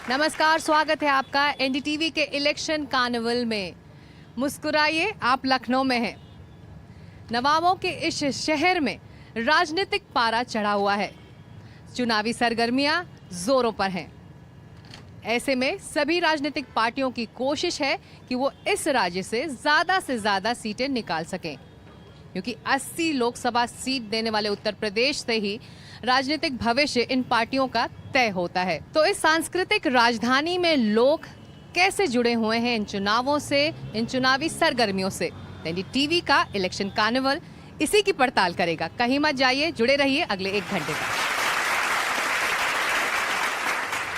नमस्कार, स्वागत है आपका एनडीटीवी के इलेक्शन कार्निवल में। मुस्कुराइए, आप लखनऊ में हैं। नवाबों के इस शहर में राजनीतिक पारा चढ़ा हुआ है। चुनावी सरगर्मियां जोरों पर हैं। ऐसे में सभी राजनीतिक पार्टियों की कोशिश है कि वो इस राज्य से ज़्यादा सीटें निकाल सकें, क्योंकि 80 लोकसभा सीट देने वाले उत्तर प्रदेश से ही राजनीतिक भविष्य इन पार्टियों का तय होता है। तो इस सांस्कृतिक राजधानी में लोग कैसे जुड़े हुए हैं इन चुनावों से, इन चुनावी सरगर्मियों से, एनडीटीवी का इलेक्शन कार्निवल इसी की पड़ताल करेगा। कहीं मत जाइए, जुड़े रहिए अगले 1 घंटे तक।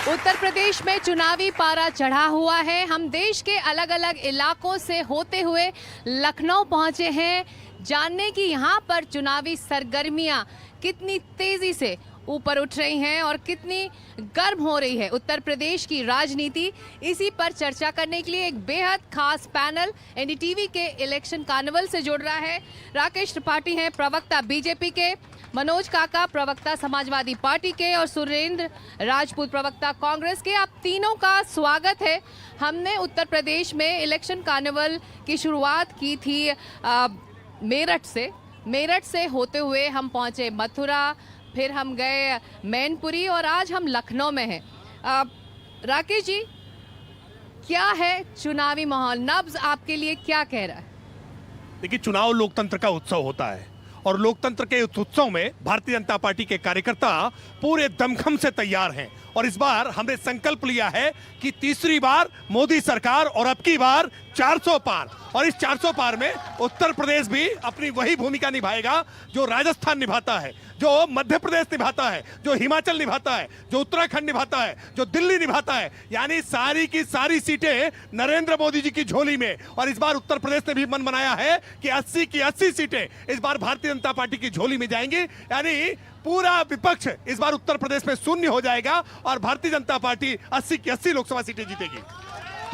उत्तर प्रदेश में चुनावी पारा चढ़ा हुआ है। हम देश के अलग अलग इलाकों से होते हुए लखनऊ पहुंचे हैं, जानने की यहाँ पर चुनावी सरगर्मियाँ कितनी तेजी से ऊपर उठ रही हैं और कितनी गर्म हो रही है उत्तर प्रदेश की राजनीति। इसी पर चर्चा करने के लिए एक बेहद खास पैनल एनडीटीवी के इलेक्शन कार्निवल से जुड़ रहा है। राकेश त्रिपाठी हैं प्रवक्ता बीजेपी के, मनोज काका प्रवक्ता समाजवादी पार्टी के और सुरेंद्र राजपूत प्रवक्ता कांग्रेस के। आप तीनों का स्वागत है। हमने उत्तर प्रदेश में इलेक्शन कार्निवल की शुरुआत की थी मेरठ से होते हुए हम पहुंचे मथुरा, फिर हम गए मैनपुरी और आज हम लखनऊ में हैं। राकेश जी, क्या है चुनावी माहौल? नब्ज आपके लिए क्या कह रहा है? देखिए, चुनाव लोकतंत्र का उत्सव होता है और लोकतंत्र के उस उत्सव में भारतीय जनता पार्टी के कार्यकर्ता पूरे दमखम से तैयार हैं। और इस बार हमने संकल्प लिया है कि तीसरी बार मोदी सरकार और अब की बार 400 पार। और इस 400 पार में उत्तर प्रदेश भी अपनी वही भूमिका निभाएगा जो राजस्थान निभाता है, जो मध्य प्रदेश निभाता है, जो हिमाचल निभाता है, जो उत्तराखंड निभाता है, जो दिल्ली निभाता है। यानी सारी की सारी सीटें नरेंद्र मोदी जी की झोली में। और इस बार उत्तर प्रदेश ने भी मन बनाया है कि 80 की 80 सीटें इस बार भारतीय जनता पार्टी की झोली में जाएंगी। यानी पूरा विपक्ष इस बार उत्तर प्रदेश में शून्य हो जाएगा और भारतीय जनता पार्टी 80 की 80 लोकसभा सीटें जीतेगी।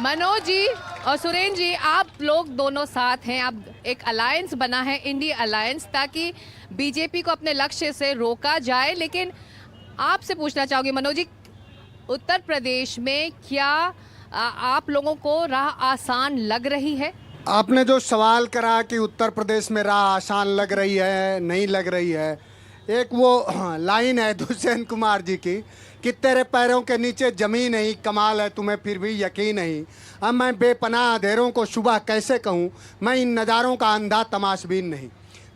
मनोज जी और सुरेंद्र जी, आप लोग दोनों साथ हैं। अब एक अलायंस बना है, इंडिया अलायंस, ताकि बीजेपी को अपने लक्ष्य से रोका जाए। लेकिन आपसे पूछना चाहूंगी मनोज जी, उत्तर प्रदेश में क्या आप लोगों को राह आसान लग रही है? आपने जो सवाल करा कि उत्तर प्रदेश में राह आसान लग रही है नहीं लग रही है, एक वो लाइन है दुष्यंत कुमार जी की कि तेरे पैरों के नीचे जमीन नहीं, कमाल है तुम्हें फिर भी यकीन नहीं। अब मैं बेपनाह अंधेरों को सुबह कैसे कहूँ, मैं इन नज़ारों का अंधा तमाशबीन नहीं।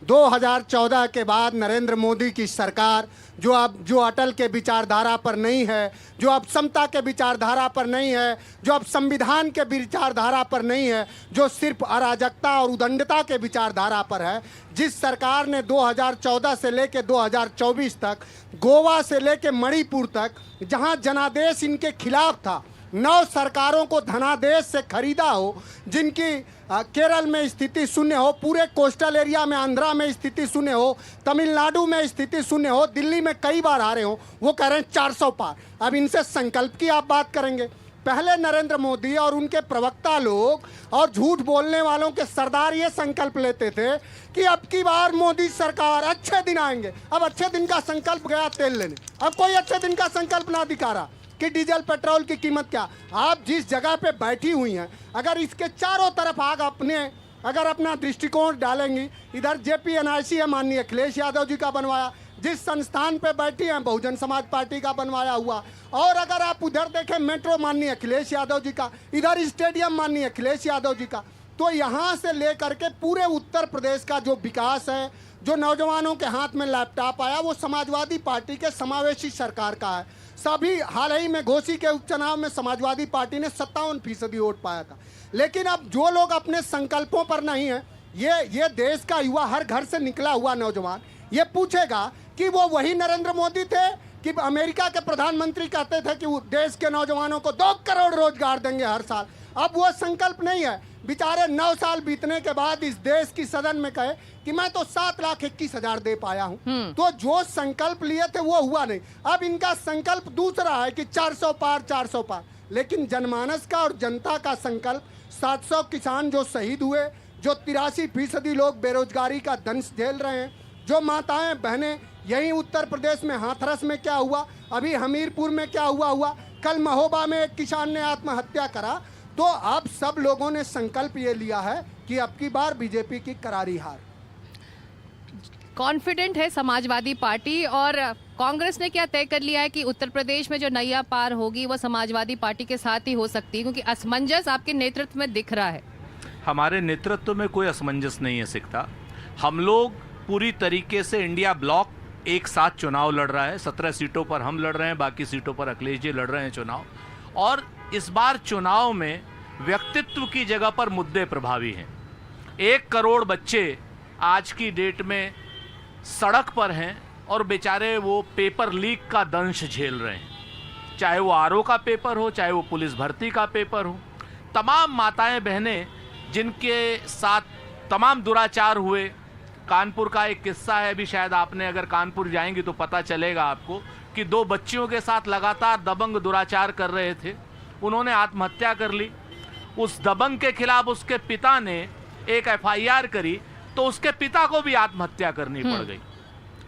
2014 के बाद नरेंद्र मोदी की सरकार जो अटल के विचारधारा पर नहीं है, जो अब समता के विचारधारा पर नहीं है, जो अब संविधान के विचारधारा पर नहीं है, जो सिर्फ अराजकता और उदंडता के विचारधारा पर है, जिस सरकार ने 2014 से लेकर 2024 तक गोवा से लेकर मणिपुर तक जहां जनादेश इनके खिलाफ था, 9 सरकारों को धनादेश से खरीदा हो, जिनकी केरल में स्थिति शून्य हो, पूरे कोस्टल एरिया में आंध्रा में स्थिति शून्य हो, तमिलनाडु में स्थिति शून्य हो, दिल्ली में कई बार आ रहे हो, वो कह रहे हैं 400 पार। अब इनसे संकल्प की आप बात करेंगे। पहले नरेंद्र मोदी और उनके प्रवक्ता लोग और झूठ बोलने वालों के सरदार ये संकल्प लेते थे कि अब की बार मोदी सरकार, अच्छे दिन आएंगे। अब अच्छे दिन का संकल्प गया तेल लेने, अब कोई अच्छे दिन का संकल्प ना दिखा रहा कि डीजल पेट्रोल की कीमत क्या। आप जिस जगह पे बैठी हुई हैं, अगर इसके चारों तरफ आग अगर अपना दृष्टिकोण डालेंगी, इधर जेपीएनआईसी है माननीय अखिलेश यादव जी का बनवाया, जिस संस्थान पे बैठी हैं बहुजन समाज पार्टी का बनवाया हुआ, और अगर आप उधर देखें मेट्रो माननीय अखिलेश यादव जी का, इधर स्टेडियम माननीय अखिलेश यादव जी का। तो यहाँ से लेकर के पूरे उत्तर प्रदेश का जो विकास है, जो नौजवानों के हाथ में लैपटॉप आया, वो समाजवादी पार्टी के समावेशी सरकार का है। सभी हाल ही में घोसी के उपचुनाव में समाजवादी पार्टी ने 57% वोट पाया था। लेकिन अब जो लोग अपने संकल्पों पर नहीं है, ये देश का युवा, हर घर से निकला हुआ नौजवान ये पूछेगा कि वो वही नरेंद्र मोदी थे कि अमेरिका के प्रधानमंत्री कहते थे कि देश के नौजवानों को 2 करोड़ रोजगार देंगे हर साल। अब वो संकल्प नहीं है। बेचारे 9 साल बीतने के बाद इस देश की सदन में कहे कि मैं तो 7,21,000 दे पाया हूं। तो जो संकल्प लिए थे वो हुआ नहीं। अब इनका संकल्प दूसरा है कि 400 पार 400 पार। लेकिन जनमानस का और जनता का संकल्प 700 किसान जो शहीद हुए, जो 83% लोग बेरोजगारी का दंश झेल रहे हैं, जो माताएं बहनें, यहीं उत्तर प्रदेश में हाथरस में क्या हुआ, अभी हमीरपुर में क्या हुआ, कल महोबा में एक किसान ने आत्महत्या करा, तो अब सब लोगों ने संकल्प ये लिया है कि अब की बार बीजेपी की करारी हार। कॉन्फिडेंट है समाजवादी पार्टी, और कांग्रेस ने क्या तय कर लिया है कि उत्तर प्रदेश में जो नैया पार होगी वो समाजवादी पार्टी के साथ ही हो सकती है, क्योंकि असमंजस आपके नेतृत्व में दिख रहा है। हमारे नेतृत्व में कोई असमंजस नहीं है सिकता। हम लोग पूरी तरीके से इंडिया ब्लॉक एक साथ चुनाव लड़ रहा है। 17 सीटों पर हम लड़ रहे हैं, बाकी सीटों पर अखिलेश जी लड़ रहे हैं चुनाव। और इस बार चुनाव में व्यक्तित्व की जगह पर मुद्दे प्रभावी हैं। 1 करोड़ बच्चे आज की डेट में सड़क पर हैं और बेचारे वो पेपर लीक का दंश झेल रहे हैं, चाहे वो आरओ का पेपर हो, चाहे वो पुलिस भर्ती का पेपर हो। तमाम माताएं बहनें जिनके साथ तमाम दुराचार हुए। कानपुर का एक किस्सा है, अभी शायद आपने अगर कानपुर जाएंगी तो पता चलेगा आपको कि 2 बच्चियों के साथ लगातार दबंग दुराचार कर रहे थे, उन्होंने आत्महत्या कर ली। उस दबंग के खिलाफ उसके पिता ने एक एफआईआर करी तो उसके पिता को भी आत्महत्या करनी पड़ गई।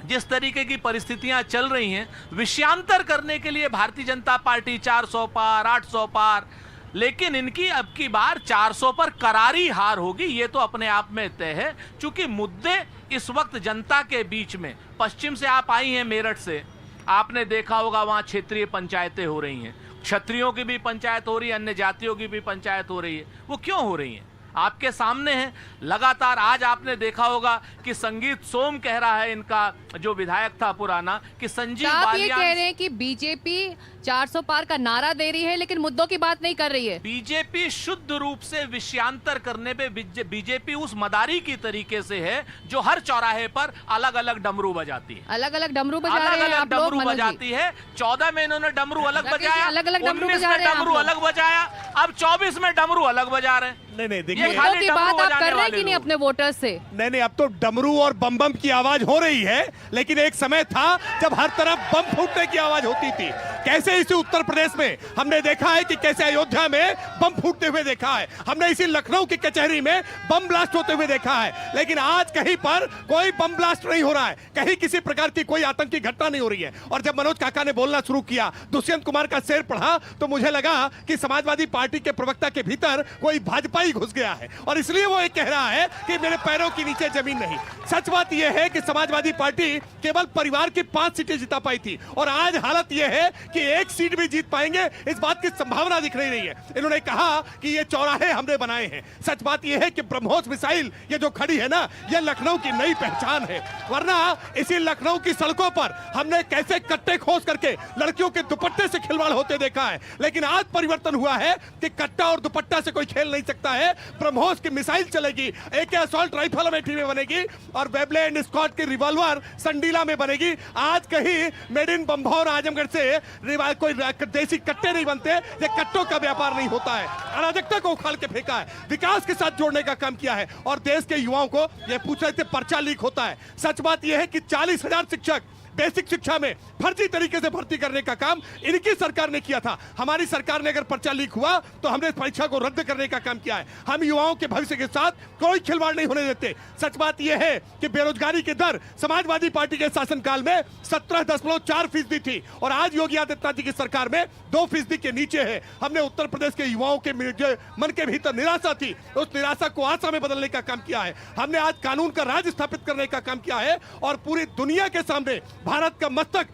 जिस तरीके की परिस्थितियां चल रही हैं, विषयांतर करने के लिए भारतीय जनता पार्टी 400 पार 800 पार, लेकिन इनकी अब की बार 400 पर करारी हार होगी, ये तो अपने आप में तय है। क्योंकि मुद्दे इस वक्त जनता के बीच में, पश्चिम से आप आई हैं मेरठ से, आपने देखा होगा वहां क्षेत्रीय पंचायतें हो रही हैं, क्षत्रियों की भी पंचायत हो रही है, अन्य जातियों की भी पंचायत हो रही है। वो क्यों हो रही है? आपके सामने है। लगातार आज आपने देखा होगा कि संगीत सोम कह रहा है, इनका जो विधायक था पुराना, कि संजीव आप ये बालियान कह रहे हैं कि बीजेपी 400 पार का नारा दे रही है लेकिन मुद्दों की बात नहीं कर रही है। बीजेपी शुद्ध रूप से विषयांतर करने पे बीजेपी उस मदारी की तरीके से है जो हर चौराहे पर अलग अलग डमरू बजाती है। अलग अलग डमरू बजा रहे हैं आप लोग, डमरू मनोज जी। बजाती है। 14 में इन्होंने डमरू अलग राकेश जी, बजाया, अलग-अलग डमरू 19 बजा में रहे हैं आप डमरू लोग। अलग बजाया, अब 24 में डमरू अलग बजा रहे हैं। नहीं देखिए, ये खाली मुद्दों की डमरू बात आप बजाने कर रहे हैं वाले कि नहीं लोग। अपने वोटर्स से? नहीं अब तो डमरू और बम बम की आवाज हो रही है, लेकिन एक समय था जब हर तरफ बम फूटने की आवाज होती थी। कैसे इसी उत्तर प्रदेश में हमने देखा है कि कैसे अयोध्या में बम फूटते हुए देखा है, हमने इसी लखनऊ की कचहरी में बम ब्लास्ट होते हुए देखा है। लेकिन आज कहीं पर कोई बम ब्लास्ट नहीं हो रहा है, कहीं किसी प्रकार की कोई आतंकी घटना नहीं हो रही है। और जब मनोज काका ने बोलना शुरू किया, दुष्यंत कुमार का शेर पढ़ा, तो मुझे लगा कि समाजवादी पार्टी के प्रवक्ता के भीतर कोई भाजपाई घुस गया है और इसलिए वो ये कह रहा है कि मेरे पैरों के नीचे जमीन नहीं। सच बात यह है कि समाजवादी पार्टी केवल परिवार की 5 सीटें जिता पाई थी और आज हालत यह है कि 1 सीट भी जीत पाएंगे, इस बात की संभावना दिख नहीं रही है। इन्होंने कहा कि ये चौराहे हमने बनाए हैं। सच बात यह है कि ब्रह्मोस मिसाइल ये जो खड़ी है ना, ये लखनऊ की नई पहचान है। वरना इसी लखनऊ की सड़कों पर हमने कैसे कट्टे खोज करके लड़कियों के दुपट्टे से खिलवाड़ होते देखा है, लेकिन आज परिवर्तन हुआ है कि कट्टा और दुपट्टा से कोई खेल नहीं सकता है। ब्रह्मोस की मिसाइल चलेगी, AK असॉल्ट राइफल अमेठी में बनेगी और वेबलैंड स्कॉट की रिवॉल्वर संडीला में बनेगी। आज कहीं मेड इन बंभौर आजमगढ़ से कोई देसी कट्टे नहीं बनते, ये कट्टों का व्यापार नहीं होता है। अराजकता को उखाड़ के फेंका है, विकास के साथ जोड़ने का काम किया है और देश के युवाओं को ये पूछ रहे थे पर्चा लीक होता है। सच बात यह है कि 40,000 शिक्षक बेसिक शिक्षा में फर्जी तरीके से भर्ती करने का काम इनकी सरकार ने किया था। हमारी सरकार ने अगर पर्चा लीक हुआ तो हमने परीक्षा को रद्द करने का काम किया है। हम युवाओं के भविष्य के साथ कोई खिलवाड़ नहीं होने देते। सच बात यह है कि बेरोजगारी की दर समाजवादी पार्टी के शासनकाल में 17.4% थी और आज योगी आदित्यनाथ जी की सरकार में 2% के नीचे है। हमने उत्तर प्रदेश के युवाओं के मन के भीतर निराशा थी, उस निराशा को आशा में बदलने का काम किया है। हमने आज कानून का राज स्थापित करने का काम किया है और पूरी दुनिया के सामने भारत का मस्तक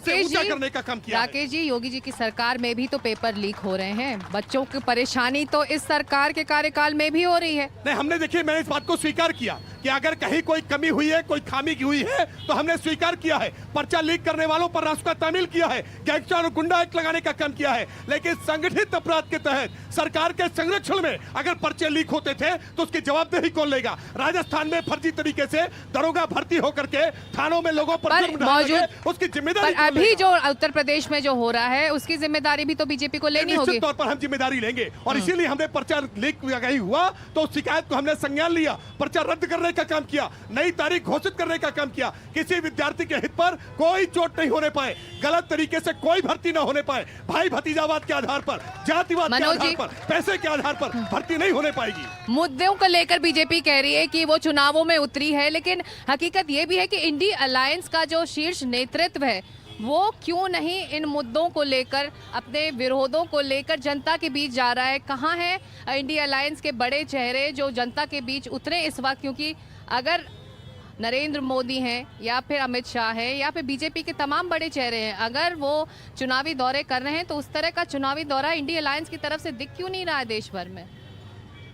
से ऊंचा करने का काम किया है। राकेश जी, योगी जी की सरकार में भी तो पेपर लीक हो रहे हैं। बच्चों की परेशानी तो इस सरकार के कार्यकाल में भी हो रही है। नहीं, हमने देखिए, मैंने इस बात को स्वीकार किया कि अगर कहीं कोई कमी हुई है, कोई खामी की हुई है तो हमने स्वीकार किया है। पर्चा लीक करने वालों पर रासुका तामील किया है, गैंगस्टर और गुंडा एक्ट लगाने का काम किया है। लेकिन संगठित अपराध के तहत सरकार के संरक्षण में अगर पर्चे लीक होते थे तो उसकी जवाबदेही कौन लेगा? राजस्थान में फर्जी तरीके से दरोगा भर्ती होकर के थानों में लोगों पर उसकी जिम्मेदारी, पर अभी जो उत्तर प्रदेश में जो हो रहा है उसकी जिम्मेदारी भी तो बीजेपी को लेनी होगी। निश्चित तौर पर हम जिम्मेदारी लेंगे और इसीलिए हमने पर्चा लीक नहीं हुआ तो शिकायत को हमने संज्ञान लिया, पर्चा रद्द करने का काम किया, नई तारीख घोषित करने का काम किया। किसी विद्यार्थी के हित पर कोई चोट नहीं होने पाए, गलत तरीके से कोई भर्ती न होने पाए, भाई भतीजावाद के आधार पर, जातिवाद के आधार पर, पैसे के आधार पर भर्ती नहीं होने पाएगी। मुद्दों को लेकर बीजेपी कह रही है कि वो चुनावों में उतरी है, लेकिन हकीकत ये भी है कि इंडी अलायंस का जो शीर्ष नेतृत्व है वो क्यों नहीं इन मुद्दों को लेकर, अपने विरोधों को लेकर जनता के बीच जा रहा है? कहाँ है इंडिया अलायंस के बड़े चेहरे जो जनता के बीच उतरे इस वक्त? क्योंकि अगर नरेंद्र मोदी हैं या फिर अमित शाह है या फिर बीजेपी के तमाम बड़े चेहरे हैं, अगर वो चुनावी दौरे कर रहे हैं तो उस तरह का चुनावी दौरा इंडिया अलायंस की तरफ से दिख क्यों नहीं रहा है देश भर में?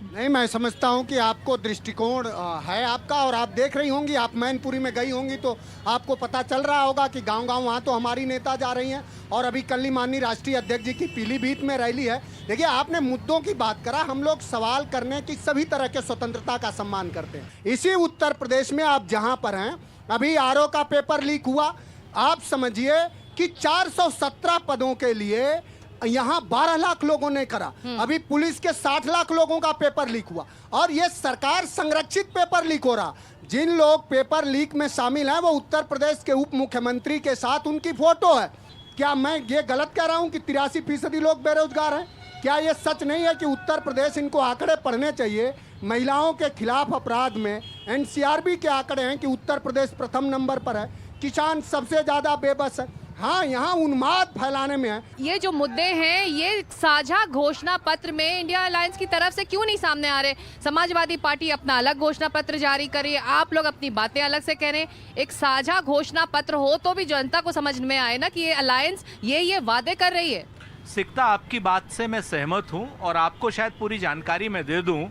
नहीं, मैं समझता हूं कि आपको दृष्टिकोण है आपका, और आप देख रही होंगी, आप मैनपुरी में गई होंगी तो आपको पता चल रहा होगा कि गांव-गांव वहां तो हमारी नेता जा रही हैं, और अभी कल ही माननीय राष्ट्रीय अध्यक्ष जी की पीलीभीत में रैली है। देखिए, आपने मुद्दों की बात करा, हम लोग सवाल करने की सभी तरह के स्वतंत्रता का सम्मान करते हैं। इसी उत्तर प्रदेश में आप जहाँ पर हैं, अभी आरओ का पेपर लीक हुआ, आप समझिए कि 417 पदों के लिए यहाँ 12 लाख लोगों ने करा। अभी पुलिस के 60 लाख लोगों का पेपर लीक हुआ, और ये सरकार संरक्षित पेपर लीक हो रहा। जिन लोग पेपर लीक में शामिल हैं वो उत्तर प्रदेश के उप मुख्यमंत्री के साथ उनकी फोटो है। क्या मैं ये गलत कह रहा हूँ कि 83% लोग बेरोजगार हैं? क्या ये सच नहीं है कि उत्तर प्रदेश, इनको आंकड़े पढ़ने चाहिए, महिलाओं के खिलाफ अपराध में एनसीआरबी के आंकड़े हैं कि उत्तर प्रदेश प्रथम नंबर पर है, किसान सबसे ज़्यादा बेबस है। हाँ, यहाँ उन्माद फैलाने में है। ये जो मुद्दे हैं, ये साझा घोषणा पत्र में इंडिया अलायंस की तरफ से क्यों नहीं सामने आ रहे? समाजवादी पार्टी अपना अलग घोषणा पत्र जारी कर रही है, आप लोग अपनी बातें अलग से कह रहे हैं। एक साझा घोषणा पत्र हो तो भी जनता को समझ में आए ना कि ये अलायंस ये वादे कर रही है। सिकता, आपकी बात से मैं सहमत हूं, और आपको शायद पूरी जानकारी मैं दे दूं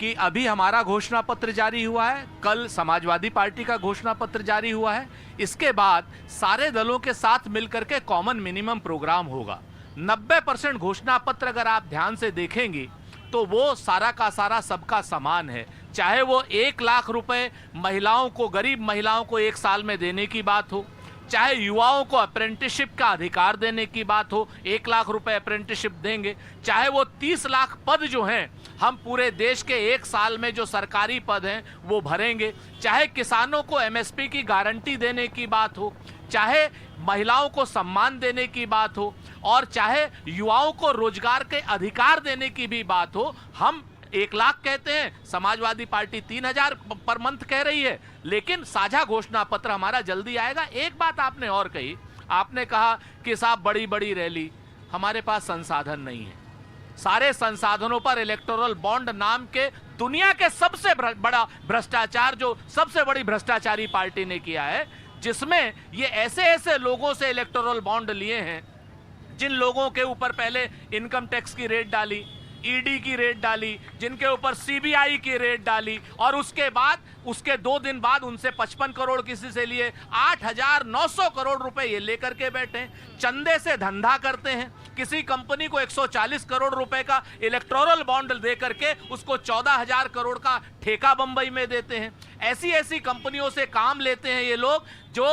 कि अभी हमारा घोषणा पत्र जारी हुआ है, कल समाजवादी पार्टी का घोषणा पत्र जारी हुआ है, इसके बाद सारे दलों के साथ मिलकर के कॉमन मिनिमम प्रोग्राम होगा। 90% घोषणा पत्र अगर आप ध्यान से देखेंगी तो वो सारा का सारा सबका समान है। चाहे वो 1 लाख रुपए महिलाओं को, गरीब महिलाओं को 1 साल में देने की बात हो, चाहे युवाओं को अप्रेंटिसशिप का अधिकार देने की बात हो, 1 लाख रुपए अप्रेंटिसशिप देंगे, चाहे वो 30 लाख पद जो हैं हम पूरे देश के 1 साल में जो सरकारी पद हैं वो भरेंगे, चाहे किसानों को एमएसपी की गारंटी देने की बात हो, चाहे महिलाओं को सम्मान देने की बात हो, और चाहे युवाओं को रोजगार के अधिकार देने की भी बात हो। हम 1 लाख कहते हैं, समाजवादी पार्टी 3000 पर मंथ कह रही है, लेकिन साझा घोषणा पत्र हमारा जल्दी आएगा। एक बात आपने और कही, आपने कहा कि साहब बड़ी बड़ी रैली, हमारे पास संसाधन नहीं है। सारे संसाधनों पर इलेक्टोरल बॉन्ड नाम के दुनिया के सबसे बड़ा भ्रष्टाचार, जो सबसे बड़ी भ्रष्टाचारी पार्टी ने किया है, जिसमें ये ऐसे ऐसे लोगों से इलेक्टोरल बॉन्ड लिए हैं जिन लोगों के ऊपर पहले इनकम टैक्स की रेट डाली, ईडी की रेट डाली, जिनके ऊपर सीबीआई की रेट डाली, और उसके बाद उसके 2 दिन बाद उनसे 55 करोड़ किसी से लिए, 8,900 करोड़ रुपए ये लेकर के बैठे, चंदे से धंधा करते हैं। किसी कंपनी को 140 करोड़ रुपए का इलेक्टोरल बॉन्ड दे करके उसको 14,000 करोड़ का ठेका बंबई में देते हैं। ऐसी ऐसी कंपनियों से काम लेते हैं ये लोग जो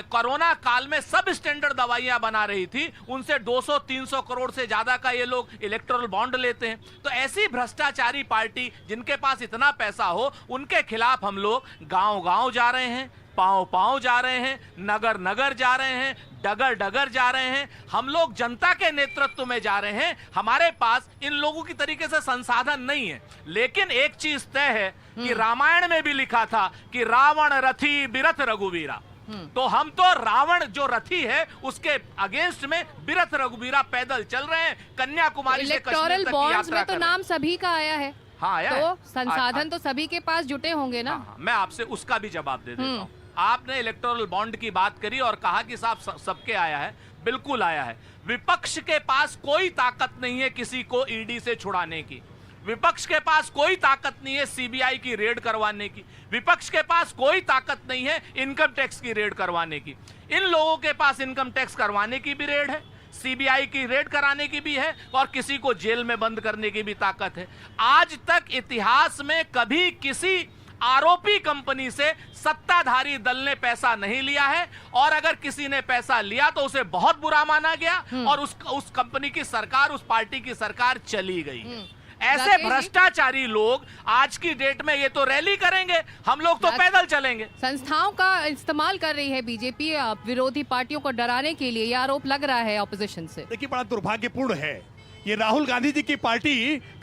कोरोना काल में सब स्टैंडर्ड दवाइयां बना रही थी, उनसे 200-300 करोड़ से ज्यादा का ये लोग इलेक्टोरल बॉन्ड लेते हैं। तो ऐसी भ्रष्टाचारी पार्टी जिनके पास इतना पैसा हो, उनके खिलाफ हम लोग गांव-गांव जा रहे हैं, पांव-पांव जा रहे हैं, नगर-नगर जा रहे हैं, डगर-डगर जा रहे हैं। हम लोग जनता के नेतृत्व में जा रहे हैं। हमारे पास इन लोगों की तरीके से संसाधन नहीं है, लेकिन एक चीज तय है कि रामायण में भी लिखा था कि रावण रथी बिरथ रघुवीरा। तो हम तो रावण जो रथी है उसके अगेंस्ट में बिरथ रघुवीरा पैदल चल रहे हैं, कन्याकुमारी से कश्मीर इलेक्टोरल तक की बॉन्ड्स यात्रा में तो कर रहे हैं। नाम सभी का आया है। हाँ, आया तो है। संसाधन तो सभी के पास जुटे होंगे ना। हाँ, मैं आपसे उसका भी जवाब दे देता हूँ। आपने इलेक्टोरल बॉन्ड की बात करी और कहा कि साहब सबके आया है, बिल्कुल आया है। विपक्ष के पास कोई ताकत नहीं है किसी को ईडी से छुड़ाने की, विपक्ष के पास कोई ताकत नहीं है सीबीआई की रेड करवाने की, विपक्ष के पास कोई ताकत नहीं है इनकम टैक्स की रेड करवाने की। इन लोगों के पास इनकम टैक्स करवाने की भी रेड है, सीबीआई की रेड कराने की भी है, और किसी को जेल में बंद करने की भी ताकत है। आज तक इतिहास में कभी किसी आरोपी कंपनी से सत्ताधारी दल ने पैसा नहीं लिया है, और अगर किसी ने पैसा लिया तो उसे बहुत बुरा माना गया और उस कंपनी की सरकार, उस पार्टी की सरकार चली गई। ऐसे भ्रष्टाचारी लोग आज की डेट में ये तो रैली करेंगे, हम लोग तो पैदल चलेंगे। संस्थाओं का इस्तेमाल कर रही है बीजेपी विरोधी पार्टियों को डराने के लिए, यह आरोप लग रहा है ऑपोजिशन से। देखिए, बड़ा दुर्भाग्यपूर्ण है ये राहुल गांधी जी की पार्टी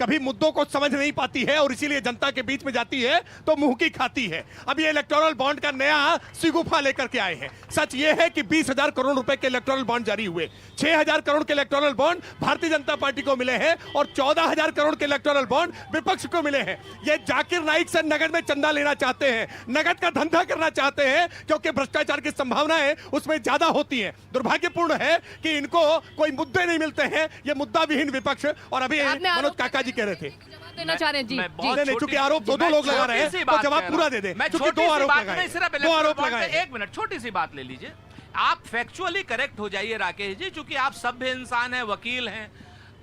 कभी मुद्दों को समझ नहीं पाती है और इसीलिए जनता के बीच में जाती है तो मुंह की खाती है। अब ये इलेक्टोरल बॉन्ड का नया सिगुफा लेकर के आए हैं। सच ये है कि 20,000 करोड़ रुपए के इलेक्टोरल बॉन्ड जारी हुए, 6,000 करोड़ के electoral bond Bharatiya Janata party को मिले हैं और 14,000 करोड़ के इलेक्टोरल बॉन्ड विपक्ष को मिले हैं। ये जाकिर नाइक से नगद में चंदा लेना चाहते हैं, नगद का धंधा करना चाहते हैं, क्योंकि भ्रष्टाचार की संभावनाएं उसमें ज्यादा होती हैं। दुर्भाग्यपूर्ण है कि इनको कोई मुद्दे नहीं मिलते हैं, ये मुद्दा विहीन विपक्ष। और अभी मनोज काका जी कह रहे थे देना चाह रहे हैं जी, नहीं, चूंकि आरोप दो लोग लगा रहे हैं तो जवाब पूरा दे दे। चूंकि दो आरोप लगाए। एक मिनट, छोटी सी बात ले लीजिए, आप फैक्चुअली करेक्ट हो जाइए राकेश जी, क्योंकि आप सभ्य इंसान हैं, वकील हैं।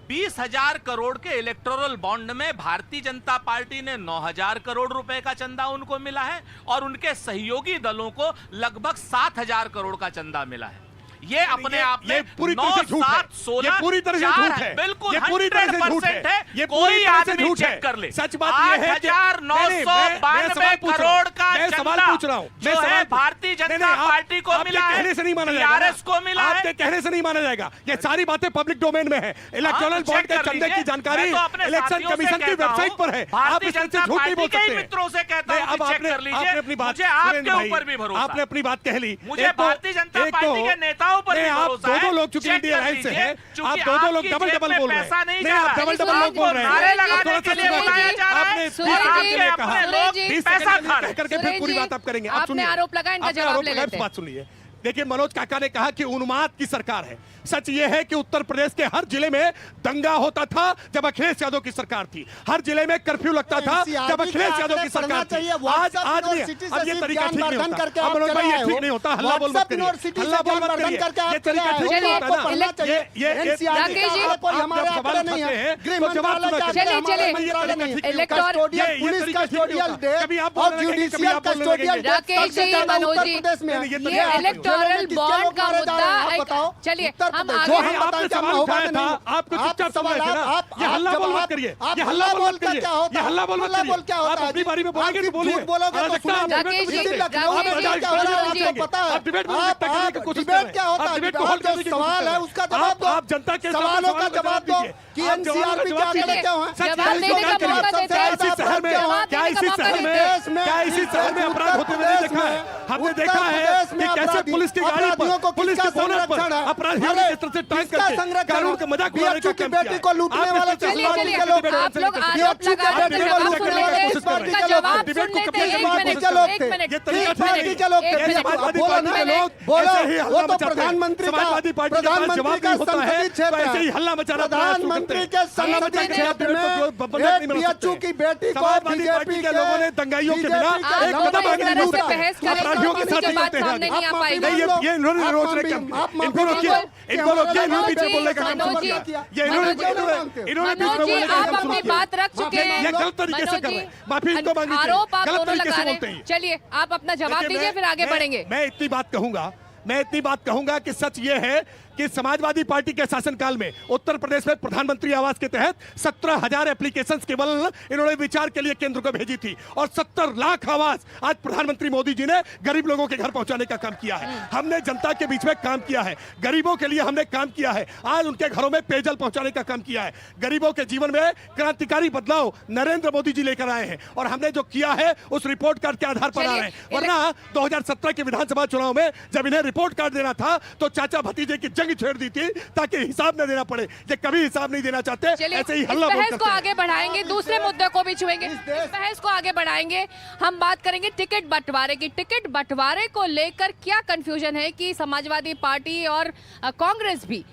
20,000 करोड़ के इलेक्टोरल बॉन्ड में भारतीय जनता पार्टी ने 9,000 करोड़ रुपए का चंदा उनको मिला है और उनके सहयोगी दलों को लगभग 7,000 करोड़ का चंदा मिला है। ये अपने आप में पूरी तरह से झूठ है, ये पूरी तरह से झूठ है, बिल्कुल, ये पूरी तरह से झूठ है, ये कोई आदमी चेक कर ले। सच बात ये है कि 8,992 करोड़ का सवाल पूछ रहा हूं, जो है भारतीय जनता पार्टी को मिला है, कहने से नहीं माना टीआरएस को मिला है, आपके कहने से नहीं माना जाएगा। ये सारी बातें पब्लिक डोमेन में है। इलेक्टोरल बॉन्ड के चंदे की जानकारी इलेक्शन कमीशन की वेबसाइट पर है। आप इस तरह से झूठ नहीं बोल सकते। मित्रों से कहता हूं, अब चेक कर लीजिए, आपने अपनी बात, मुझे आपके ऊपर भी भरोसा, आपने अपनी बात कह ली, मुझे भारतीय जनता पार्टी के नेताओं पर भी भरोसा। दो लोग चूंकि इंडिया लाइन से हैं, आप दो लोग डबल बोल रहे हैं। नहीं, आप डबल लोग बोल रहे हैं। नारे लगाने के लिए बताया जा रहा है, आपने लोग पैसा खा रहे हैं करके फिर पूरी बात आप करेंगे। आप आपने आरोप लगाया, इनका जवाब ले लेते हैं। बात सुनिए, देखिए मनोज काका ने कहा कि उन्माद की सरकार है। सच ये है कि उत्तर प्रदेश के हर जिले में दंगा होता था जब अखिलेश यादव की सरकार थी, हर जिले में कर्फ्यू लगता था जब अखिलेश यादव की सरकार थी। आज अब ये तरीका ठीक नहीं होता। अब मनोज भाई ये ठीक नहीं होता, हल्ला बोल मत करिए, हल्ला बोल मत करिए, ये तरीका ठीक नहीं होता ना। ये आप सवाल उठाते हैं तो जवाब सुना चलिए कभी आप बोल रहे हैं, कभी आप बोल रहे हैं। राकेश जी, मनोज जी, ये इलेक्टोरल बॉन्ड का मुद्दा, चलिए हम जो आगे आपने सवाल उठाया था, आपको चुपचाप सुन रहे थे ना। ये हल्ला बोल मत करिए, ये हल्ला बोल मत करिए, ये हल्ला बोल मत करिए। आप अपनी बारी में बोलेंगे तो बोलिए। राकेश जी, आप डिबेट करने की कोशिश कर रहे हैं, आप डिबेट को हल करने की सवाल है उसका जवाब दो, आप जनता के सवालों का जवाब दो कि एनसीआरबी क्या करे, क्या है जवाब देने का मौका देते हैं। इसी शहर में अपराध होते हुए नहीं देखा है। हमने देखा है कि कैसे पुलिस की गाड़ी पर, पुलिस के बोनट पर अपराधियों ने किस तरह से टैंक करके कानून का मजाक उड़ाने का काम किया। बेटी को लूटने वाले चलिए आप लोग आरोप लगा रहे हैं, जवाब सुन लेते हैं, उनका जवाब सुन लेते हैं। एक मिनट, ये तरीका ठीक नहीं है। ये समाजवादी पार्टी के लोग ऐसे ही हल्ला मचाते हैं। समाजवादी पार्टी के पास जवाब नहीं होता है तो ऐसे ही हल्ला मचाना प्रधानमंत्री के संसदीय क्षेत्र में बीएचयू की बेटी को समाजवादी पार्टी के लोगों ने दंगाइयों के बिना एक कदम आगे नहीं बढ़ा है। अपराधियों के साथ चलते हैं। ये इन्होंने रोज रहे, इनको रोकिए, इनको रोकिए, इन्होंने बीच में बोलने का काम शुरू किया। ये इन्होंने बीच में बोलने का काम शुरू किया। बात रख चुके हैं, ये गलत तरीके से कर रहे हैं। माफी इनको मांगनी चाहिए, आरोप आप गलत दोनों तरीके लगा से रहे बोलते हैं। हैं। चलिए आप अपना जवाब दीजिए, फिर आगे बढ़ेंगे। मैं इतनी बात कहूंगा कि सच ये है कि समाजवादी पार्टी के शासनकाल में उत्तर प्रदेश में प्रधानमंत्री आवास के तहत 17,000 एप्लीकेशंस केवल इन्होंने विचार के लिए केंद्र को भेजी थी और 70 लाख आवास आज प्रधानमंत्री मोदी जी ने गरीब लोगों के घर पहुंचाने का काम किया है। हमने जनता के बीच में काम किया है, गरीबों के लिए हमने काम किया है। आज उनके घरों में पेयजल पहुंचाने का काम किया है। गरीबों के जीवन में क्रांतिकारी बदलाव नरेंद्र मोदी जी लेकर आए हैं और हमने जो किया है उस रिपोर्ट कार्ड के आधार पर आ रहे हैं। वरना 2017 के विधानसभा चुनाव में जब इन्हें रिपोर्ट कार्ड देना था तो चाचा भतीजे की जंग छेड़ दी थी ताकि हिसाब न देना पड़े। ये कभी हिसाब नहीं देना चाहते, ऐसे ही हल्ला बोल करते हैं। इस बहस को आगे बढ़ाएंगे, दूसरे मुद्दे को भी छुएंगे, इस बहस को आगे बढ़ाएंगे। हम बात करेंगे टिकट बंटवारे की। टिकट बंटवारे को लेकर क्या कंफ्यूजन है कि समाजवादी पार्टी और कांग्रेस भी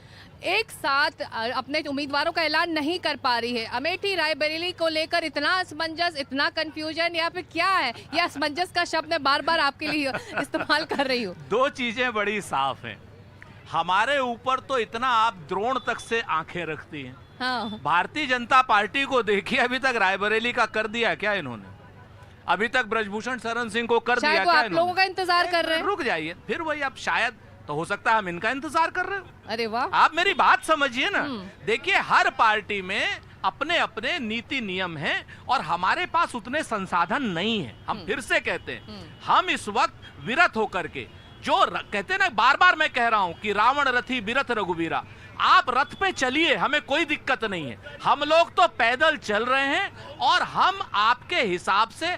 एक साथ अपने उम्मीदवारों का ऐलान नहीं कर पा रही है। अमेठी रायबरेली को लेकर इतना असमंजस, इतना कंफ्यूजन, या फिर क्या है? ये असमंजस का शब्द मैं बार बार आपके लिए इस्तेमाल कर रही हूँ। दो चीजें बड़ी साफ हैं। हमारे ऊपर तो इतना आप द्रोण तक से आंखें रखती हैं। हाँ। भारतीय जनता पार्टी को देखिए, अभी तक रायबरेली का कर दिया क्या इन्होंने? अभी तक ब्रजभूषण शरण सिंह को कर दिया क्या आप इन्होंने? लोगों का इंतजार कर रहे हैं। रुक जाइए, फिर वही अब शायद तो हो सकता है हम इनका इंतजार कर रहे हो। अरे वाह, आप मेरी बात समझिए ना। देखिए, हर पार्टी में अपने अपने नीति नियम हैं और हमारे पास उतने संसाधन नहीं है। हम फिर से कहते हैं, हम इस वक्त विरत होकर के जो कहते हैं ना, बार बार मैं कह रहा हूं कि रावण रथी बिरथ रघुवीरा, आप रथ पे चलिए, हमें कोई दिक्कत नहीं है। हम लोग तो पैदल चल रहे हैं और हम आपके हिसाब से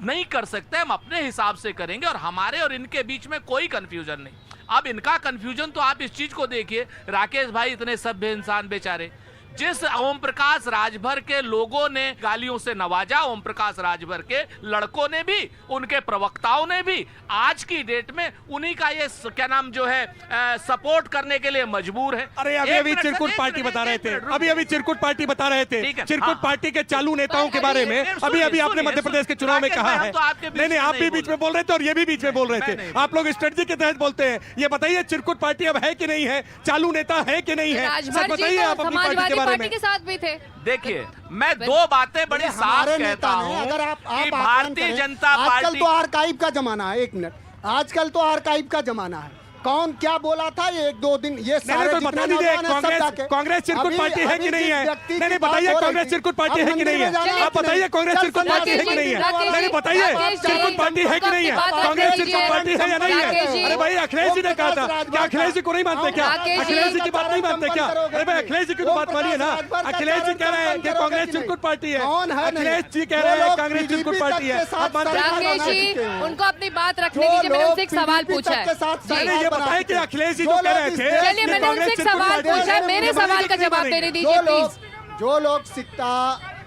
नहीं कर सकते, हम अपने हिसाब से करेंगे और हमारे और इनके बीच में कोई कंफ्यूजन नहीं। अब इनका कंफ्यूजन तो आप इस चीज को देखिए, राकेश भाई इतने सभ्य इंसान बेचारे, जिस ओम प्रकाश राजभर के लोगों ने गालियों से नवाजा, ओम प्रकाश राजभर के लड़कों ने भी, उनके प्रवक्ताओं ने भी, आज की डेट में उन्हीं का ये क्या नाम जो है सपोर्ट करने के लिए मजबूर है। अरे अभी चिरकुट पार्टी बता रहे थे, अभी चिरकुट पार्टी बता रहे थे, चिरकुट पार्टी के चालू नेताओं के बारे में अभी आपने मध्य प्रदेश के चुनाव में कहा है। नहीं, आप भी बीच में बोल रहे थे और ये भी बीच में बोल रहे थे, आप लोग स्ट्रेटजी के तहत बोलते हैं। ये बताइए चिरकुट पार्टी अब है कि नहीं है, चालू नेता है कि नहीं है, सब बताइए आप अपनी पार्टी पार्टी के साथ भी थे। देखिए, मैं दो बातें बड़ी साफ कहता हूं कि भारतीय जनता पार्टी, आजकल तो आर्काइव का जमाना है, एक मिनट, आजकल तो आर्काइव का जमाना है, कौन क्या बोला था ये एक दो दिन ये सारे तो बता दीजिए, कांग्रेस चिरकुट पार्टी है कि नहीं है? नहीं, बताइए कांग्रेस चिरकुट पार्टी है कि नहीं है? आप बताइए कांग्रेस चिरकुट पार्टी है कि नहीं है? नहीं, बताइए चिरकुट पार्टी है कि नहीं है? कांग्रेस चिरकुट पार्टी है या नहीं है? अरे भाई, अखिलेश जी ने कहा था, क्या अखिलेश जी को नहीं मानते क्या? अखिलेश जी की बात नहीं मानते क्या? अरे भाई, अखिलेश जी की तो बात मानिए ना। अखिलेश जी कह रहे हैं कि कांग्रेस चिरकुट पार्टी है, अखिलेश जी कह रहे हैं कांग्रेस चिरकुट पार्टी है। राकेश जी, उनको अपनी बात रखने दीजिए, मैंने उनसे एक सवाल पूछा है। ये बताएं कि अखिलेश जी जो कह रहे थे, चलिए मैंने उनसे एक सवाल पूछा, मेरे सवाल का जवाब देने दीजिए प्लीज। जो लोग सिक्ता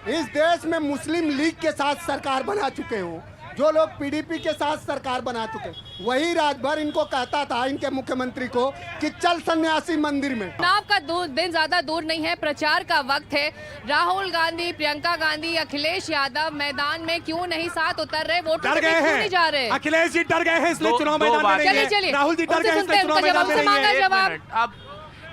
इस देश में मुस्लिम लीग के साथ सरकार बना चुके हो, जो लोग पीडीपी के साथ सरकार बना चुके, वही राजभर इनको कहता था, इनके मुख्यमंत्री को, कि चल सन्यासी मंदिर में। चुनाव का दिन ज्यादा दूर नहीं है, प्रचार का वक्त है। राहुल गांधी, प्रियंका गांधी, अखिलेश यादव मैदान में क्यों नहीं साथ उतर रहे, वोटों डर गए क्यों नहीं जा रहे? अखिलेश जी डर गए हैं इसलिए चुनाव मैदान में नहीं है। राहुल जी डर गए हैं इसलिए चुनाव मैदान में नहीं है। अब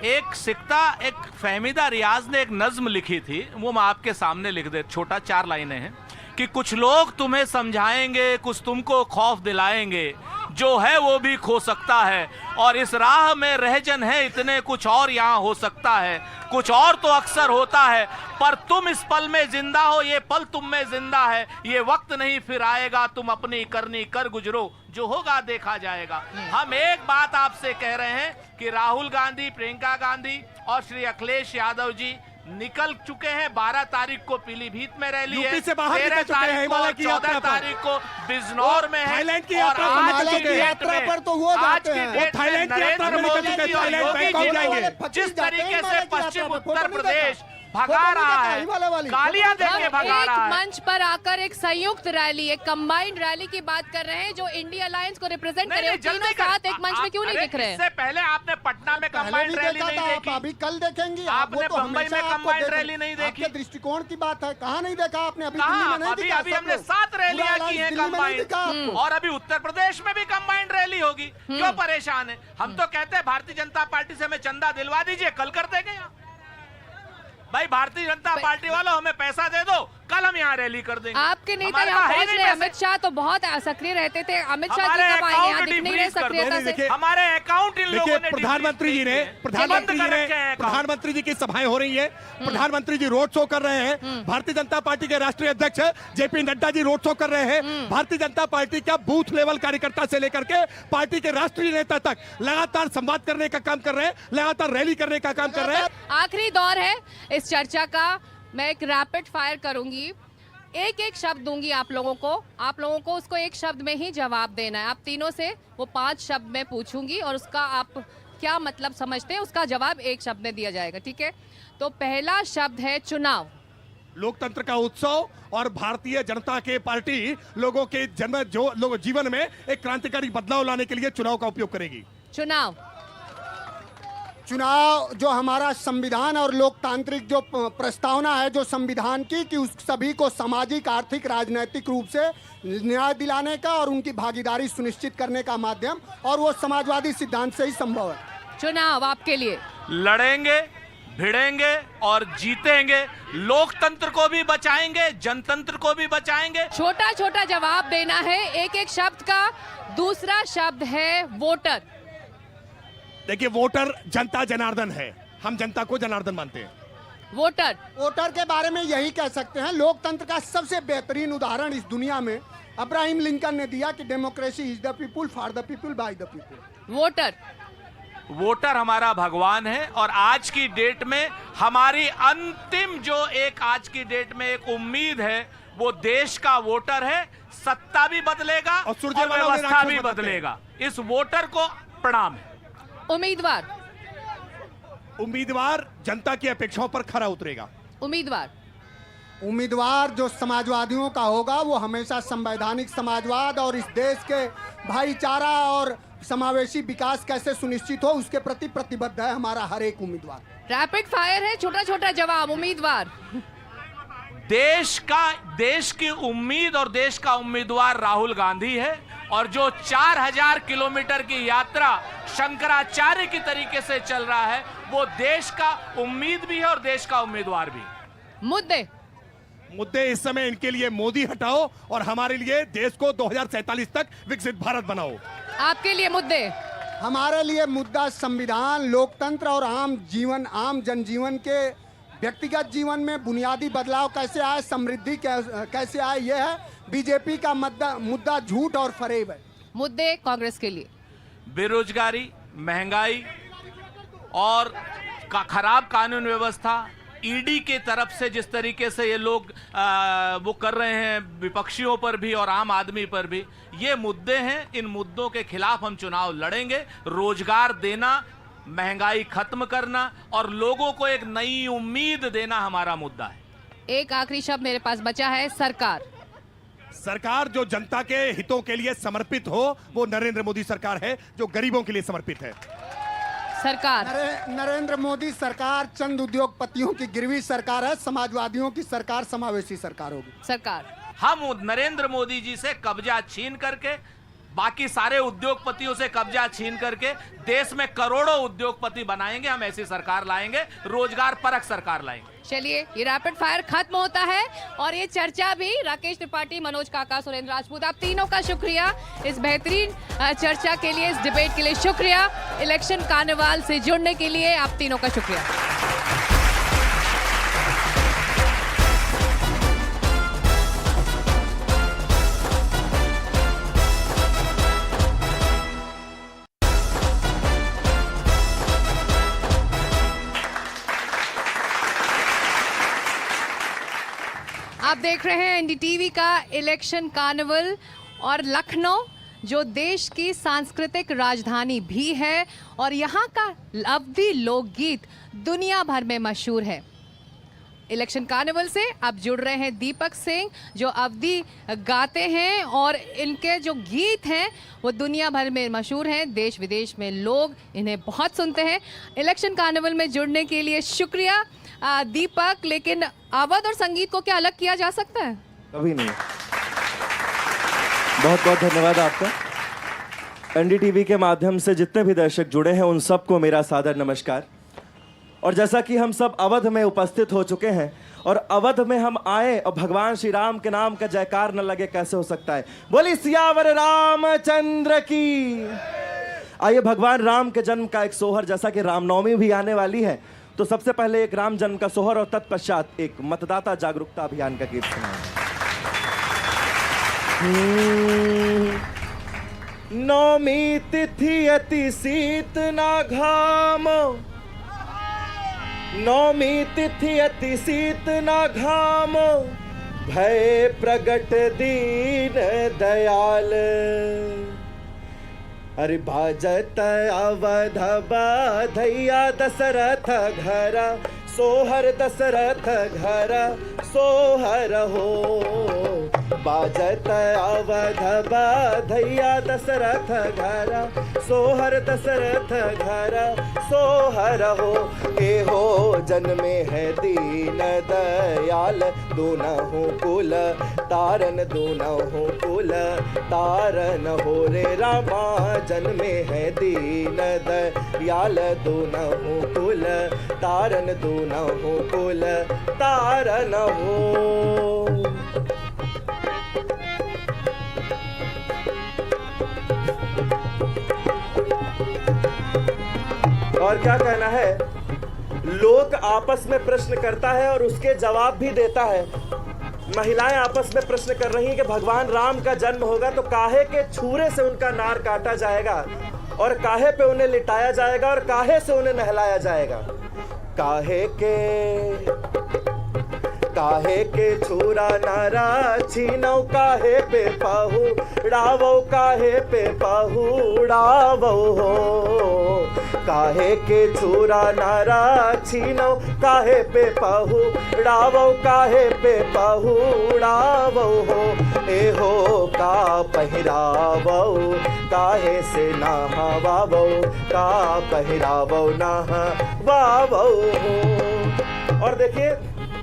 एक सिक्ता, एक फहमीदा रियाज ने एक नज्म लिखी थी, वो मैं आपके सामने लिख दे, छोटा 4 लाइनें हैं कि कुछ लोग तुम्हें समझाएंगे, कुछ तुमको खौफ दिलाएंगे, जो है वो भी खो सकता है, और इस राह में रहजन है इतने, कुछ और यहाँ हो सकता है, कुछ और तो अक्सर होता है, पर तुम इस पल में जिंदा हो, ये पल तुम में जिंदा है, ये वक्त नहीं फिर आएगा, तुम अपनी करनी कर गुजरो, जो होगा देखा जाएगा। हम एक बात आपसे कह रहे हैं कि राहुल गांधी, प्रियंका गांधी और श्री अखिलेश यादव जी निकल चुके हैं। 12 तारीख को पीलीभीत में रैली है, 13 तारीख को, 14 तारीख को बिजनौर में है, थाईलैंड की और यात्रा आज की डेट यात्रा पर तो वो आज जाते की हैं। डेट में थाईलैंड की यात्रा पर नरेंद्र निकल चुके हैं, मोदी और थाईलैंड योगी बैंकॉक जी जाएंगे। को जिस तरीके से पश्चिम उत्तर फोटो नहीं प्रदेश देखा। भगा रहा है, हिमालय वाली। गालियां देके भगा एक रहा है। मंच पर आकर एक संयुक्त रैली, एक कंबाइंड रैली की बात कर रहे हैं जो इंडिया अलायंस को रिप्रेजेंट करे, नहीं, तीनों जल्दी कर। साथ एक मंच में क्यों नहीं दिख रहे हैं? इससे पहले आपने पटना में पहले कंबाइंड भी रैली देखा नहीं था, आप देखी, अभी कल देखेंगी। आपने वो तो बंबई हमेशा में आपको कंबाइंड देखेंगे। रैली नहीं देखी। आपके दृष्टिकोण की बात है, कहाँ नहीं देखा आपने? अभी कहाँ? दिल्ली में नहीं अभी दिखा, अभी सब हमने लोग। 7 रैलियां पूरा की हैं दिल्ली में नहीं कंबाइंड, दिखा आपको। और अभी उत्तर प्रदेश में भी कंबाइंड रैली होगी। क्यों परेशान है? हम तो कहते हैं भारतीय जनता पार्टी से हमें चंदा दिलवा दीजिए, कल कर देंगे। भाई भारतीय जनता पार्टी वालों, हमें पैसा दे दो, कल हम यहाँ रैली कर देंगे। आपके नेता हमारे यहाँ पास है पहुंच नहीं रहे, पैसे। अमित शाह तो बहुत सक्रिय रहते थे, अमित शाह जी हमारे कब आएंगे? यहाँ अकाउंट दिख नहीं रहे डिफ्रीज कर दो। सक्रियता देखिए, से। हमारे अकाउंट इन लोगों देखिए, ने प्रधानमंत्री जी ने प्रधानमंत्री जी की सभाएं हो रही है, प्रधानमंत्री जी रोड शो कर रहे हैं, भारतीय जनता पार्टी के राष्ट्रीय अध्यक्ष JP Nadda ji road show कर रहे हैं, भारतीय जनता पार्टी का बूथ लेवल कार्यकर्ता से लेकर के पार्टी के राष्ट्रीय नेता तक लगातार संवाद करने का काम कर रहे हैं, लगातार रैली करने का काम कर रहे हैं। आखिरी दौर है इस चर्चा का, मैं एक रैपिड फायर करूंगी, एक एक शब्द दूंगी आप लोगों को उसको एक शब्द में ही जवाब देना है। आप तीनों से वो 5 शब्द में पूछूंगी और उसका आप क्या मतलब समझते हैं, उसका जवाब एक शब्द में दिया जाएगा, ठीक है? तो पहला शब्द है चुनाव। लोकतंत्र का उत्सव और भारतीय जनता के पार्टी लोगों के जीवन में एक क्रांतिकारी बदलाव लाने के लिए चुनाव का उपयोग करेगी। चुनाव जो हमारा संविधान और लोकतांत्रिक जो प्रस्तावना है जो संविधान की, कि उस सभी को सामाजिक, आर्थिक, राजनीतिक रूप से न्याय दिलाने का और उनकी भागीदारी सुनिश्चित करने का माध्यम, और वो समाजवादी सिद्धांत से ही संभव है। चुनाव आपके लिए लड़ेंगे, भिड़ेंगे और जीतेंगे, लोकतंत्र को भी बचाएंगे, जनतंत्र को भी बचाएंगे। छोटा छोटा जवाब देना है एक एक शब्द का। दूसरा शब्द है वोटर। देखिए, वोटर जनता जनार्दन है, हम जनता को जनार्दन मानते हैं। वोटर के बारे में यही कह सकते हैं, लोकतंत्र का सबसे बेहतरीन उदाहरण इस दुनिया में अब्राहम लिंकन ने दिया कि democracy is the people, for the people, by the people. Voter हमारा भगवान है और आज की डेट में हमारी अंतिम जो एक आज की डेट में एक उम्मीद है वो देश का वोटर है। सत्ता भी बदलेगा और व्यवस्था भी बदलेगा। इस वोटर को प्रणाम है। उम्मीदवार जनता की अपेक्षाओं पर खरा उतरेगा। उम्मीदवार जो समाजवादियों का होगा वो हमेशा संवैधानिक समाजवाद और इस देश के भाईचारा और समावेशी विकास कैसे सुनिश्चित हो उसके प्रति प्रतिबद्ध है हमारा हर एक उम्मीदवार। रैपिड फायर है, छोटा छोटा जवाब। उम्मीदवार देश की उम्मीद और देश का उम्मीदवार राहुल गांधी है और जो 4000 किलोमीटर की यात्रा शंकराचार्य की तरीके से चल रहा है वो देश का उम्मीद भी है और देश का उम्मीदवार भी। मुद्दे इस समय इनके लिए मोदी हटाओ और हमारे लिए देश को 2047 तक विकसित भारत बनाओ। आपके लिए मुद्दे? हमारे लिए मुद्दा संविधान, लोकतंत्र और आम जनजीवन के व्यक्तिगत जीवन में बुनियादी बदलाव कैसे आए, समृद्धि कैसे आए, यह है। बीजेपी का मुद्दा झूठ और फरेब है। मुद्दे कांग्रेस के लिए? बेरोजगारी, महंगाई और खराब कानून व्यवस्था, ईडी के तरफ से जिस तरीके से ये लोग वो कर रहे हैं विपक्षियों पर भी और आम आदमी पर भी, ये मुद्दे हैं। इन मुद्दों के खिलाफ हम चुनाव लड़ेंगे। रोजगार देना, महंगाई खत्म करना और लोगों को एक नई उम्मीद देना हमारा मुद्दा है। एक आखिरी शब्द मेरे पास बचा है, सरकार जो जनता के हितों के लिए समर्पित हो वो नरेंद्र मोदी सरकार है, जो गरीबों के लिए समर्पित है। नरेंद्र मोदी सरकार चंद उद्योगपतियों की गिरवी सरकार है, समाजवादियों की सरकार समावेशी सरकार होगी। हम नरेंद्र मोदी जी से कब्जा छीन करके, बाकी सारे उद्योगपतियों से कब्जा छीन करके देश में करोड़ों उद्योगपति बनाएंगे। हम ऐसी सरकार लाएंगे, रोजगार परक सरकार लाएंगे। चलिए, ये रैपिड फायर खत्म होता है और ये चर्चा भी। राकेश त्रिपाठी, मनोज काका, सुरेंद्र राजपूत, आप तीनों का शुक्रिया इस बेहतरीन चर्चा के लिए, इस डिबेट के लिए शुक्रिया। इलेक्शन कार्निवाल से जुड़ने के लिए आप तीनों का शुक्रिया। आप देख रहे हैं एनडीटीवी का इलेक्शन कार्निवल और लखनऊ जो देश की सांस्कृतिक राजधानी भी है और यहाँ का अवधी लोकगीत दुनिया भर में मशहूर है। इलेक्शन कार्निवल से अब जुड़ रहे हैं दीपक सिंह जो अवधी गाते हैं और इनके जो गीत हैं वो दुनिया भर में मशहूर हैं। देश विदेश में लोग इन्हें बहुत सुनते हैं। इलेक्शन कार्निवल में जुड़ने के लिए शुक्रिया दीपक। लेकिन अवध और संगीत को क्या अलग किया जा सकता है? कभी नहीं। बहुत बहुत धन्यवाद आपका। एनडीटीवी के माध्यम से जितने भी दर्शक जुड़े हैं उन सबको मेरा सादर नमस्कार। और जैसा कि हम सब अवध में उपस्थित हो चुके हैं और अवध में हम आए और भगवान श्री राम के नाम का जयकार न लगे कैसे हो सकता है। बोली सियावर रामचंद्र की। आइए, भगवान राम के जन्म का एक सोहर, जैसा कि रामनवमी भी आने वाली है तो सबसे पहले एक राम जन्म का सोहर और तत्पश्चात एक मतदाता जागरूकता अभियान का गीत सुनाएंगे। नौमी तिथि अति शीत ना घाम, नौमी तिथि अति शीत न घाम, भय प्रगट दीन दयाल। अरे बाजत अवध बधैया दशरथ घर, सोहर दशरथ घर सोहर हो। बाजत अवध बधैया दशरथ घर, सोहर दशरथ घर सोहर हो। के हो जन्मे है दीन दयाल, दोनों कुल तारन, दोनों कुल तारन हो। रे रामा जन्मे है दीन दयाल, दोनों कुल तारन, दोनों कुल तारन हो। और क्या कहना है, लोग आपस में प्रश्न करता है और उसके जवाब भी देता है। महिलाएं आपस में प्रश्न कर रही हैं कि भगवान राम का जन्म होगा तो काहे के छुरे से उनका नार काटा जाएगा और काहे पे उन्हें लिटाया जाएगा और काहे से उन्हें नहलाया जाएगा। काहे के छुरा नारा छीनौ, काहे पे पहुड़ावो, काहे पे पहुड़ावो हो। काहे के छुरा नारा छीनौ, काहे पे पहुड़ावो, काहे पे पहुड़ावो हो। ए हो का पहिरावो, काहे से नहवावो, का पहिरावो नहवावो हो। और देखिए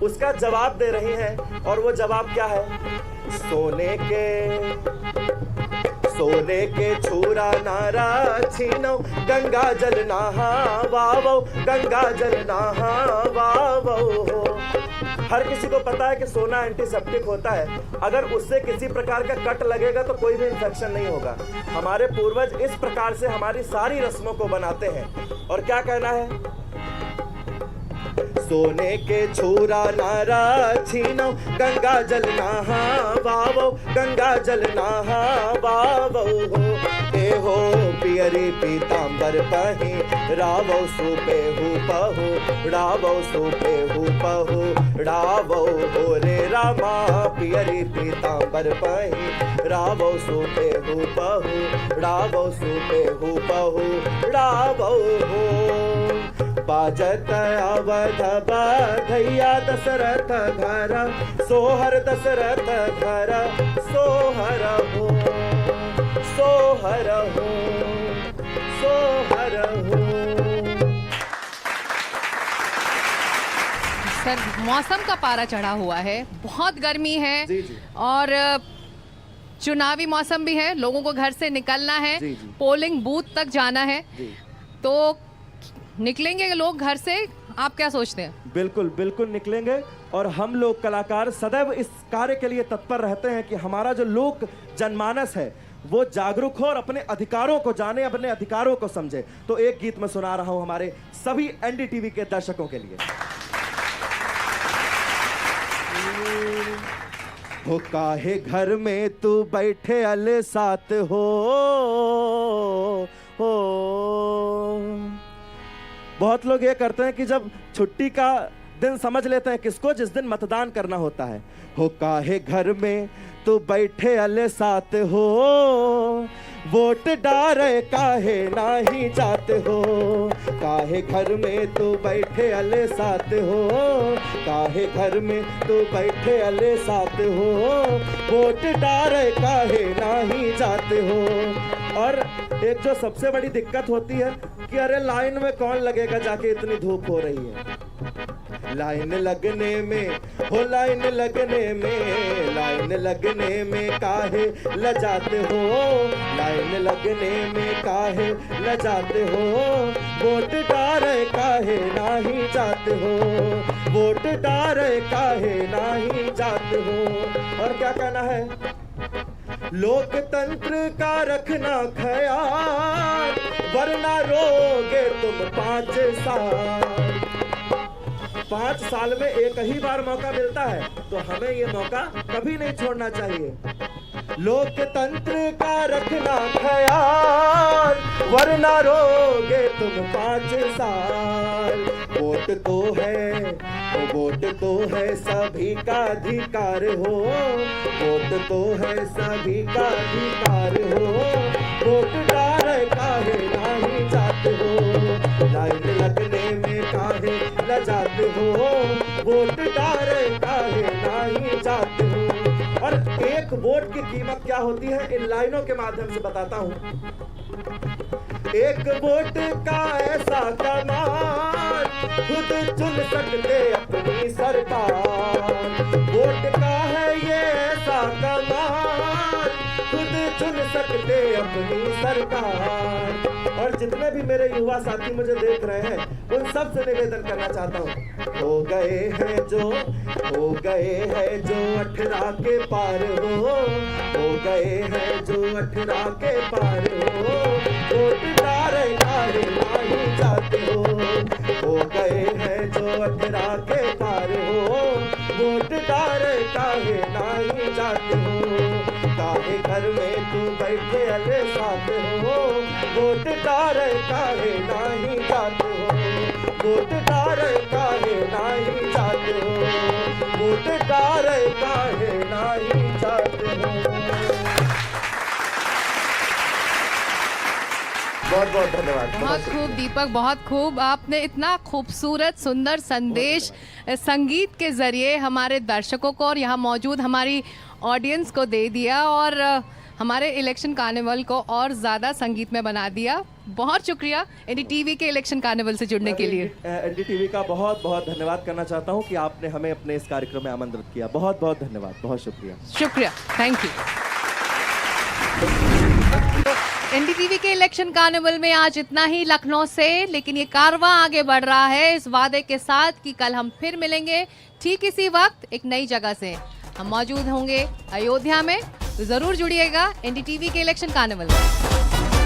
उसका जवाब दे रही हैं और वो जवाब क्या है? सोने के छुरा नारा छीनो, गंगा जल नहावावो, गंगा जल नहावावो हो। हर किसी को पता है कि सोना एंटीसेप्टिक होता है, अगर उससे किसी प्रकार का कट लगेगा तो कोई भी इन्फेक्शन नहीं होगा। हमारे पूर्वज इस प्रकार से हमारी सारी रस्मों को बनाते हैं। और क्या कहना है? सोने के छुरा नारा छीनो, गंगा जल नहावावो, गंगा जल नहावावो हो। ए हो पियरी पीतांबर पहिरावो, सुपेहु पहुड़ावो, सुपेहु पहुड़ावो हो रे रामा। पियरी पीतांबर पहिरावो, सुपेहु पहुड़ावो, सुपेहु पहुड़ावो हो। बाजत अवध बधैया दशरथ घर, सोहर दशरथ घर, सोहर हो, सोहर हो, सोहर हो। सर मौसम का पारा चढ़ा हुआ है, बहुत गर्मी है जी जी। और चुनावी मौसम भी है, लोगों को घर से निकलना है, जी जी। पोलिंग बूथ तक जाना है, जी। तो निकलेंगे लोग घर से? आप क्या सोचते हैं? बिल्कुल बिल्कुल निकलेंगे और हम लोग कलाकार सदैव इस कार्य के लिए तत्पर रहते हैं कि हमारा जो लोक जनमानस है वो जागरूक हो और अपने अधिकारों को जाने, अपने अधिकारों को समझे। तो एक गीत मैं सुना रहा हूं हमारे सभी एनडीटीवी के दर्शकों के लिए। हो काहे घर में तू बैठे अले साथ हो। बहुत लोग ये करते हैं कि जब छुट्टी का दिन समझ लेते हैं किसको, जिस दिन मतदान करना होता है। हो काहे घर में तू बैठे अले साथ हो, वोट डारे काहे नाही जाते हो। काहे घर में तू बैठे अले साथ हो, काहे घर में तू बैठे अले साथ हो, वोट डारे काहे नाही जाते हो। और एक जो सबसे बड़ी दिक्कत होती है कि अरे लाइन में कौन लगेगा जाके, इतनी धूप हो रही है। लाइन लगने में हो, लाइन लगने में, लाइन लगने में काहे लजाते हो, लाइन लगने में काहे लजाते हो। वोट डारे काहे नाही जाते हो, वोट डारे काहे नाही जाते हो। और क्या कहना है? लोकतंत्र का रखना ख्याल, वरना रोगे तुम 5 साल। 5 साल में एक ही बार मौका मिलता है, तो हमें ये मौका कभी नहीं छोड़ना चाहिए। लोकतंत्र का रखना ख्याल, वरना रोगे तुम 5 साल। वोट तो है, वोट तो है सभी का अधिकार हो, वोट तो है सभी का अधिकार हो। वोट डारे काहे नहीं जाते हो, लाइन लगने में काहे लजाते हो, वोट डारे काहे नहीं जाते हो। और एक वोट की कीमत क्या होती है, इन लाइनों के माध्यम से बताता हूं। एक वोट का ऐसा कमाल, खुद चुन सकते अपनी सरकार। वोट का है ये ऐसा कमाल, खुद चुन सकते अपनी सरकार। और जितने भी मेरे युवा साथी मुझे देख रहे हैं, उन सब से निवेदन करना चाहता हूँ। हो गए हैं जो 18 के पार हो गए हैं जो 18 के पार हो। वोट डारे काहे नहीं जाते हो गए हैं जो 18 के पार हो। वोट डारे काहे घर में तू बैठे अले साथ हो, वोट डारे काहे नाही जात हो, वोट डारे काहे नाही जात हो, वोट डारे काहे नाही जात हो। बहुत बहुत धन्यवाद। बहुत खूब दीपक, बहुत खूब। आपने इतना खूबसूरत सुंदर संदेश संगीत के जरिए हमारे दर्शकों को और यहाँ मौजूद हमारी ऑडियंस को दे दिया और हमारे इलेक्शन कार्निवल को और ज़्यादा संगीत में बना दिया। बहुत शुक्रिया एनडीटीवी के इलेक्शन कार्निवल से जुड़ने के लिए। एनडीटीवी का बहुत बहुत धन्यवाद करना चाहता हूँ कि आपने हमें अपने इस कार्यक्रम में आमंत्रित किया। बहुत बहुत धन्यवाद, बहुत शुक्रिया। शुक्रिया, थैंक यू। एनडीटीवी के इलेक्शन कार्निवल में आज इतना ही लखनऊ से, लेकिन ये कारवां आगे बढ़ रहा है इस वादे के साथ कि कल हम फिर मिलेंगे ठीक इसी वक्त एक नई जगह से। हम मौजूद होंगे अयोध्या में, तो जरूर जुड़िएगा एनडीटीवी के इलेक्शन कार्निवल में।